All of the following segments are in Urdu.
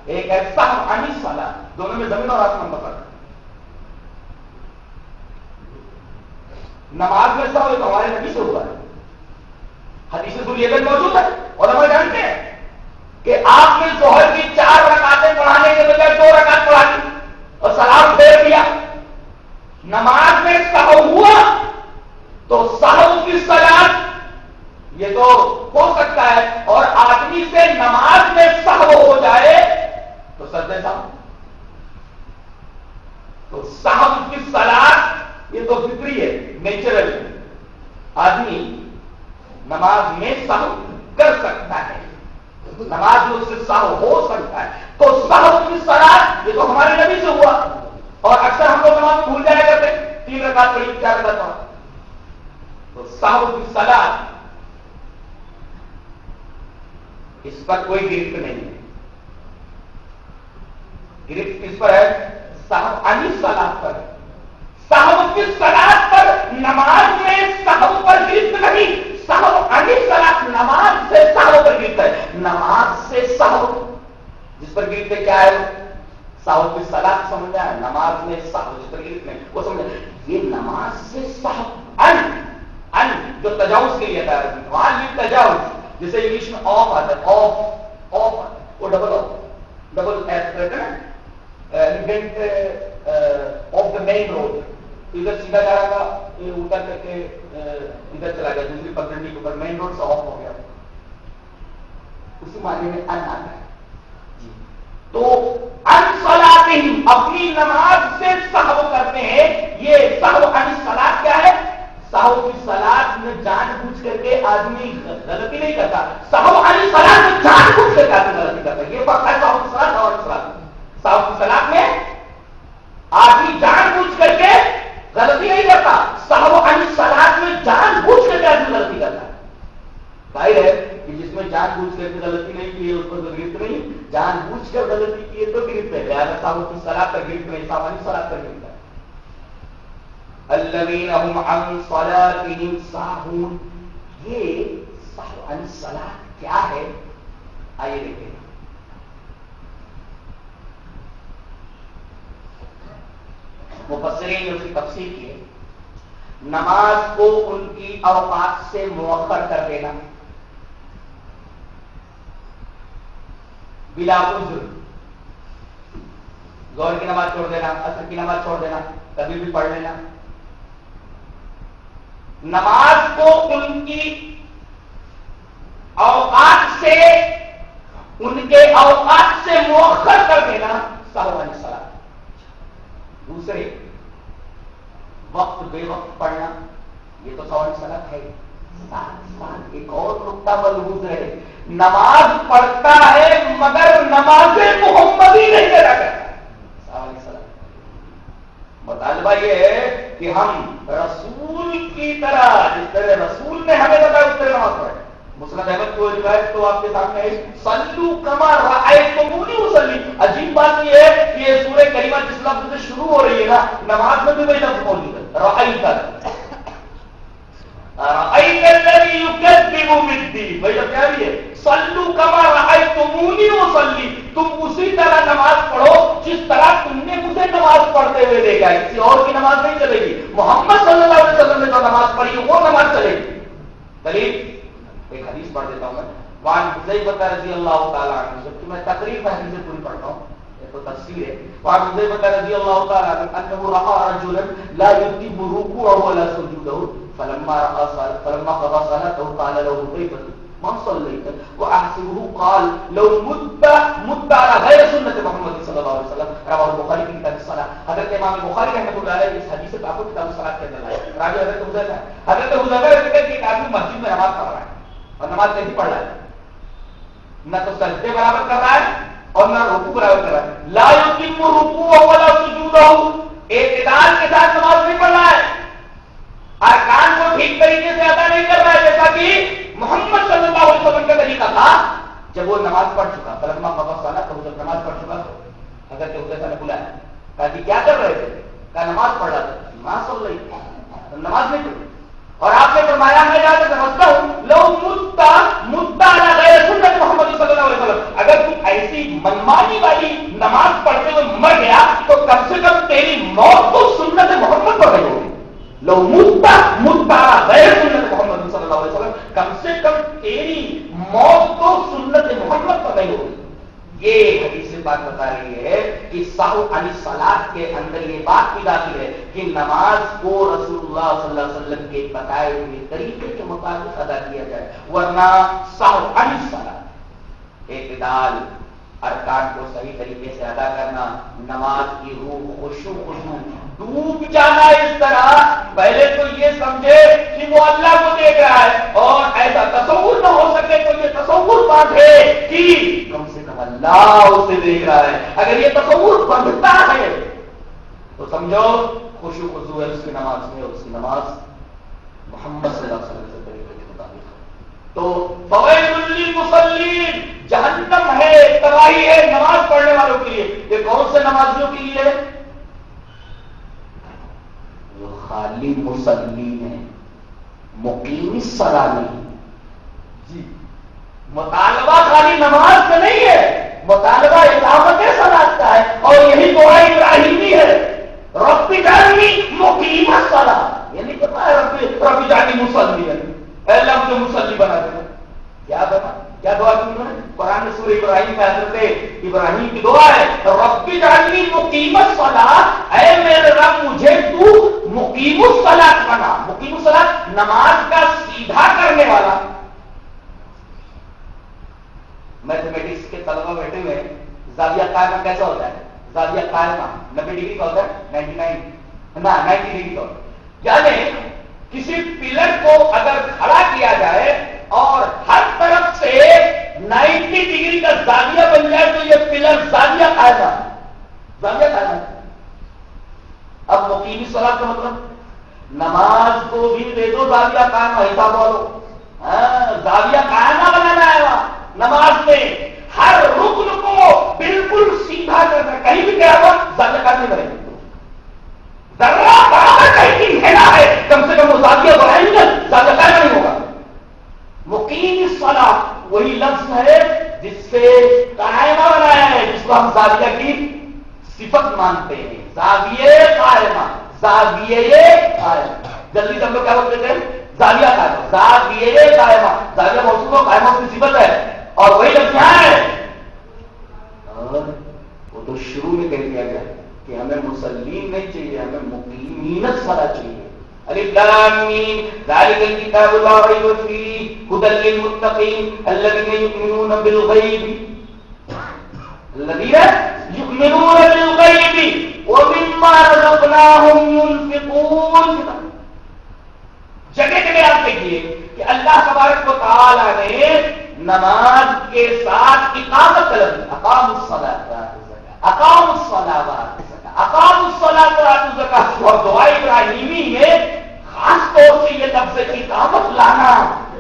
ایک ہے سہو عن الصلاۃ. دونوں میں زمین اور آسمان کا فرق. نماز میں سہو تو ہمارے نبی سے ہوا ہے, حدیث ذواليدین موجود ہے. علماء جانتے ہیں کہ آپ نے ظہر کی 4 رکعتیں پڑھانے کے بجائے 2 رکعت پڑھا دی اور سلام پھیر دیا. نماز میں سہو ہوا تو سہو کی صلاۃ یہ تو ہو سکتا ہے, اور آدمی سے نماز میں سہو ہو جائے تو سجدے سہو. تو سہو کی صلاۃ یہ تو فطری ہے, نیچرل. آدمی نماز میں سہو کر سکتا ہے, نماز میں اس سے سہو ہو سکتا ہے. تو سہو کی صلاۃ یہ تو ہمارے نبی سے ہوا, اور اکثر ہم لوگ نماز بھول جایا کرتے, 3 رکعت پڑھی 4 رکعت پڑھا. تو سہو کی صلاۃ اس پر کوئی گرفت نہیں ہے. گرفت کس پر ہے؟ سہو عن الصلاۃ پر. سہو کی صلاۃ پر, نماز میں سہو پر گرفت نہیں. سہو عن الصلاۃ نماز سے سہو پر گرفت ہے. نماز سے سہو جس پر گرفت ہے کیا ہے؟ سہو کی صلاۃ سمجھا ہے, نماز میں سہو جس پر گرفت نہیں وہ سمجھا. یہ نماز سے سہو ان جو تجاوز کے لیے تھا, وہاں تجاوز جسے انگلش میں آف آتا ہے, آف وہ ڈبل ایس رہتا ہے آف دا مین روڈ. ادھر سیدھا جا رہا تھا, ادھر کر کے ادھر چلا گیا دوسری پگڈنڈی کے اوپر, مین روڈ سے آف ہو گیا. اسی معنی میں ان آتا ہے. تو ان صلاتہم اپنی نماز سے سہو کرتے ہیں. یہ سہو عن الصلاۃ کیا ہے؟ سہو کی صلاۃ میں جان بوجھ کر کے آدمی غلطی نہیں کرتا. سہو عن الصلاۃ میں جان بوجھ کر کے آدمی غلطی کرتا ہے. یہ فرق ہے سہو کی صلاۃ اور صلاۃ. سہو کی صلاۃ میں آدمی جان بوجھ کر کے غلطی نہیں کرتا. سہو عن الصلاۃ میں جان بوجھ کر کے آدمی غلطی کرتا ہے. ظاہر ہے کہ جس میں جان بوجھ کر کے غلطی نہیں کی ہے اس پر تو گرفت نہیں, جان بوجھ کر غلطی کی ہے تو گرفت ہے. لہٰذا سہو کی صلاۃ پر گرفت نہیں, سہو عن الصلاۃ پر گرفت ہے. الذین هم عن صلاتهم ساہون. یہ سہو عن الصلاۃ کیا ہے؟ آئیے دیکھیں. مفسرین نے اس کی تفسیر کی ہے. نماز کو ان کی اوقات سے مؤخر کر دینا بلا عذر. ظہر کی نماز چھوڑ دینا, عصر کی نماز چھوڑ دینا, کبھی بھی پڑھ لینا. نماز کو ان کی اوقات سے, ان کے اوقات سے مؤخر کر دینا سہو عن الصلاۃ. دوسرے وقت بے وقت پڑھنا یہ تو سہو عن الصلاۃ ہے. ساتھ ایک اور نقطہ ملحوظ ہے, نماز پڑھتا ہے مگر نماز محمدی نہیں ادا کرتا. سہو عن الصلاۃ مطالبہ یہ ہے کہ ہم رسول کی طرح, جس طرح رسول نے ہمیں بتایا اس طرح نماز پڑھیں. مسند احمد کو روایت تو آپ کے سامنے ہے, صلو کما رأیتمونی اصلی. عجیب بات یہ ہے کہ یہ سورہ کریمہ جس لفظ سے شروع ہو رہی ہے نا, نماز میں بھی وہی لفظ موجود ہے, رأیت. رأیت الذی یکذب بالدین. بھائی اب کیا بھی ہے, صلو کما رأیتمونی اصلی. تم اسی طرح نماز پڑھو جس طرح تم نے مجھے نماز پڑھتے ہوئے دیکھا. کسی اور کی نماز نہیں چلے گی. محمد صلی اللہ علیہ وسلم نے جو نماز پڑھی وہ نماز چلے گی. دلیل ایک حدیث پڑھ دیتا ہوں میں. وعن حذیفہ رضی اللہ تعالی عنہ, جبکہ میں تقریر میں حدیث پوری پڑھتا ہوں, یہ تو تفسیر ہے. وعن حذیفہ رضی اللہ تعالی عنہ انه راى رجلا لا يتم ركوعه ولا سجوده فلما قضى صلاته قال له كيف ما صليت واحسبه قال لو مت على غير سنة محمد صلی اللہ علیہ وسلم. رواه البخاری في كتاب الصلاة. حضرت امام بخاری رحمۃ اللہ علیہ اس حدیث کو آپ کو کتاب الصلاة کے اندر لائے. راوی حضرت حذیفہ. حضرت حذیفہ کہتے ہیں کہ ایک آدمی مسجد میں نماز پڑھ رہا ہے اور نماز نہیں پڑھ رہا ہے, نہ تو سجدے برابر کر رہا ہے اور نہ رکوع برابر کر رہا ہے. لا يتم ركوعه ولا سجوده. اعتدال کے ساتھ نماز نہیں پڑھ رہا ہے, ارکان کو ٹھیک طریقے سے ادا نہیں کر رہا ہے جیسا کہ محمد صلی اللہ علیہ وسلم کا طریقہ تھا. جب وہ نماز پڑھ چکا, فلما قضى صلاته, جب نماز پڑھ چکا تو حضرت حذیفہ نے بلایا, کہا کہ کیا کر رہے تھے؟ کہا نماز پڑھ رہا تھا. نماز پڑھ رہی تھی, نماز نہیں پڑھی. اور آپ نے فرمایا میں جا کے سمجھتا ہوں لو مدعا على غیر سنت محمد صلی اللہ علیہ وسلم, اگر تم ایسی ایسی منمانی والی نماز پڑھتے ہوئے مر گیا تو کم سے کم تیری موت تو سنت محمد پر نہیں ہوگی. لو متا غیر سنت محمد صلی اللہ علیہ وسلم, کم سے کم تیری موت تو سنت محمد پر نہیں ہوگی. یہ حدیث بات بتا رہی ہے کہ سہو عن الصلاۃ کے اندر یہ بات بھی داخل ہے کہ نماز کو رسول اللہ صلی اللہ علیہ وسلم کے بتائے ہوئے طریقے کے مطابق ادا کیا جائے, ورنہ سہو عن الصلاۃ اعتدال, ارکان کو صحیح طریقے سے ادا کرنا, نماز کی روح خشوع ڈوب جانا اس طرح پہلے تو یہ سمجھے کہ وہ اللہ کو دیکھ رہا ہے اور ایسا تصور نہ ہو سکے تو یہ تصور باندھے کہ کم سے کم اللہ اسے دیکھ رہا ہے. اگر یہ تصور بندھتا ہے تو سمجھو خشوع خضوع ہے اس کی نماز میں, اور اس کی نماز محمد صلی اللہ علیہ وسلم سے طریقے کے مطابق. تو فویل للمصلین, جہنم ہے, تباہی ہے نماز پڑھنے والوں کے لیے. یہ کون سے نمازیوں کے لیے ہے؟ جو خالی مصلین ہیں, مقیم الصلاۃ نہیں. جی, مطالبہ خالی نماز کا نہیں ہے, مطالبہ اقامت صلاۃ کا ہے, اور یہی دعا ابراہیمی ہے, رب اجعلنی مقیم الصلاۃ. یہ نہیں پتا ہے رب اجعلنی مصلی, اے اللہ مجھے مصلی بنا دے. کیا بنا, کیا دعا کی انہوں نے؟ قرآن میں سورہ ابراہیم میں حضرت ابراہیم کی دعا ہے, رب اجعلنی مقیم الصلاۃ, اے میرے رب مجھے تو مقیم الصلاۃ بنا. مقیم الصلاۃ نماز کا سیدھا کرنے والا. میتھمیٹکس کے طلبہ بیٹھے ہوئے, زاویہ قائمہ کیسا ہوتا ہے؟ زاویہ قائمہ 90 ڈگری کا ہوتا ہے, 90 ڈگری کا. یعنی کسی پلر کو اگر کھڑا کیا جائے اور ہر طرف سے 90 ڈگری کا زاویہ بن جائے تو یہ پلر زاویہ قائمہ, زاویہ قائمہ. اب مقیم الصلاۃ کا مطلب نماز کو بھی دے دو زاویہ قائمہ, حساب والو زاویہ قائمہ بنانا ہے وہاں نماز میں, ہر رکن کو بالکل سیدھا کرنا. کہیں بھی کیا ہوا زاویہ قائمہ بنے گی, ذرہ برابر کہیں کی ہیلا ہے کم سے کم وہ زاویہ بنائیں گے, زاویہ قائمہ نہیں ہوگا. مقیم الصلاۃ وہی لفظ ہے جس سے قائمہ بنایا ہے, جس کو ہم زاویہ کی صفت مانتے ہیں. زاویہ قائمہ, زاویہ قائمہ. جلدی سے ہم لوگ کیا بولتے ہیں؟ زاویہ قائمہ, زاویہ قائمہ. زاویہ موصوف و قائمہ اس کی صفت ہے, اور وہی لفظ یہاں ہے. اور وہ تو شروع میں کہہ دیا گیا کہ ہمیں مسلمین نہیں چاہیے, ہمیں مقیمین الصلاۃ چاہیے. الف لام میم ذالک الکتاب لا ریب فیہ ھدی للمتقین الذین یؤمنون بالغیب, الذین یؤمنون بالغیب ومما رزقناہم ينفقون. جگہ جگہ آپ دیکھیے کہ اللہ تبارک و تعالیٰ نے نماز کے ساتھ اقامت طلب, اقام الصلاۃ, اقام الصلاۃ, اقام الصلاۃ وآتوا الزکاۃ. اور دعا ابراہیمی میں خاص طور سے یہ لفظ اقامت لانا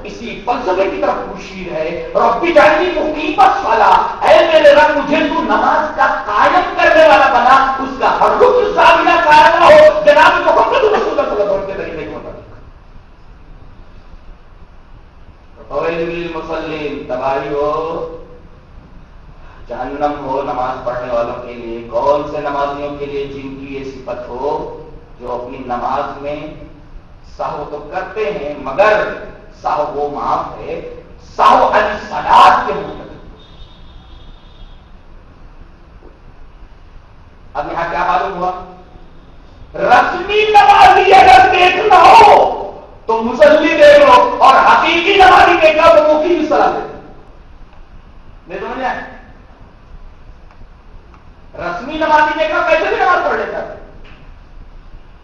اسی فلسفے کی طرف مشیر ہے. رب اجعلنی مقیم الصلاۃ, اے میرے رب مجھے تو نماز کا قائم کرنے والا بنا, اس کا ہر رکن زاویہ قائم ہو جناب محمد رسول اللہ صلی اللہ علیہ وسلم کے طریقے کے مطابق. فویل للمصلین, تباہی ہو, جہنم ہو نماز پڑھنے والوں کے لیے. کون سے نمازیوں کے لیے؟ جن کی یہ صفت ہو جو اپنی نماز میں سہو تو کرتے ہیں مگر سہو وہ معاف ہے, سہو عن الصلاۃ کے مطابق. اب یہاں کیا معلوم ہوا؟ رسمی نمازی اگر دیکھنا ہو تو مصلی دیکھ لو, اور حقیقی نمازی دیکھنا تو مقیم الصلاۃ دیکھ لو. نہیں سمجھ آئے؟ رسمی نمازی دیکھنا کیسے بھی نماز پڑھ لیتا ہے,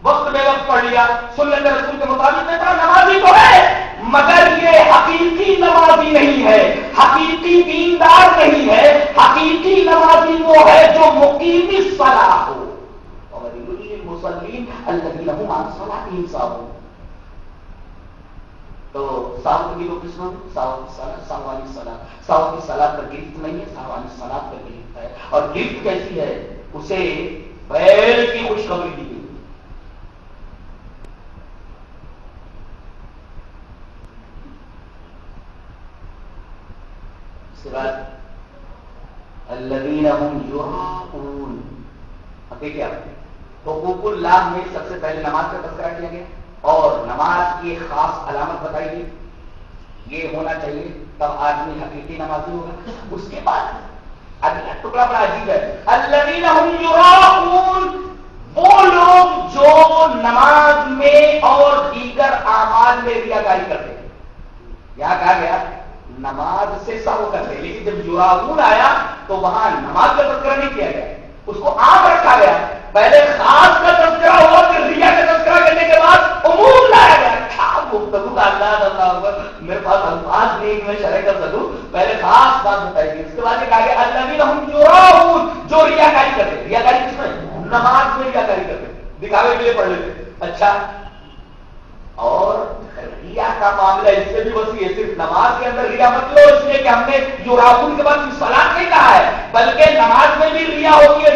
وقت بے وقت پڑھ لیا, سنت رسول کے مطابق دیکھا, نمازی تو ہے مگر یہ حقیقی نمازی نہیں ہے, حقیقی دیندار نہیں ہے. حقیقی نمازی وہ ہے جو مقیم الصلاۃ ہو. اور للمصلین الذین هم عن صلاتهم ساہون. تو ساہو کی دو قسم, ساہو عن الصلاۃ. ساہو کی صلاۃ پر گرفت نہیں ہے, ساہو عن الصلاۃ پر گرفت ہے. اور گرفت کیسی ہے؟ اسے خیر کی خوشخبری دی گئی. اس کے بعد یراؤن. اب دیکھیے آپ حقوق اللہ میں سب سے پہلے نماز کا تذکرہ کیا گیا اور نماز کی ایک خاص علامت بتائی گئی، یہ ہونا چاہیے تب آدمی حقیقی نمازی ہوگا. اس کے بعد اگلا ٹکڑا بڑا عجیب ہے، الذین هم یراؤن، وہ لوگ جو نماز میں اور دیگر اعمال میں ریاکاری کرتے ہیں. یہاں کہا گیا نماز سے سہو کرتے ہیں، لیکن جب یراؤن آیا تو وہاں نماز کا تذکرہ نہیں کیا گیا، اس کو عام رکھا گیا. پہلے خاص کا تذکرہ ہوا، پھر ریا کا تذکرہ کرنے کے بعد عموم لایا گیا. کیا گفتگو کا اللہ میرے پاس الفاظ نہیں کہ میں شرح کر سکوں. پہلے خاص بات بتائی گئی، اس کے بعد کہا گیا الذین هم یراؤن، جو ریاکاری کرتے. ریاکاری کس میں؟ نماز میں ریاکاری کرتے، دکھاوے کے لیے پڑھ لیتے. اچھا، اور ریا کا معاملہ اس سے بھی وسیع ہے. صرف نماز کے اندر ریا مت لو اس لیے کہ ہم نے یراؤن کے بعد صلاۃ نہیں کہا ہے، بلکہ نماز میں بھی ریا ہوتی ہے،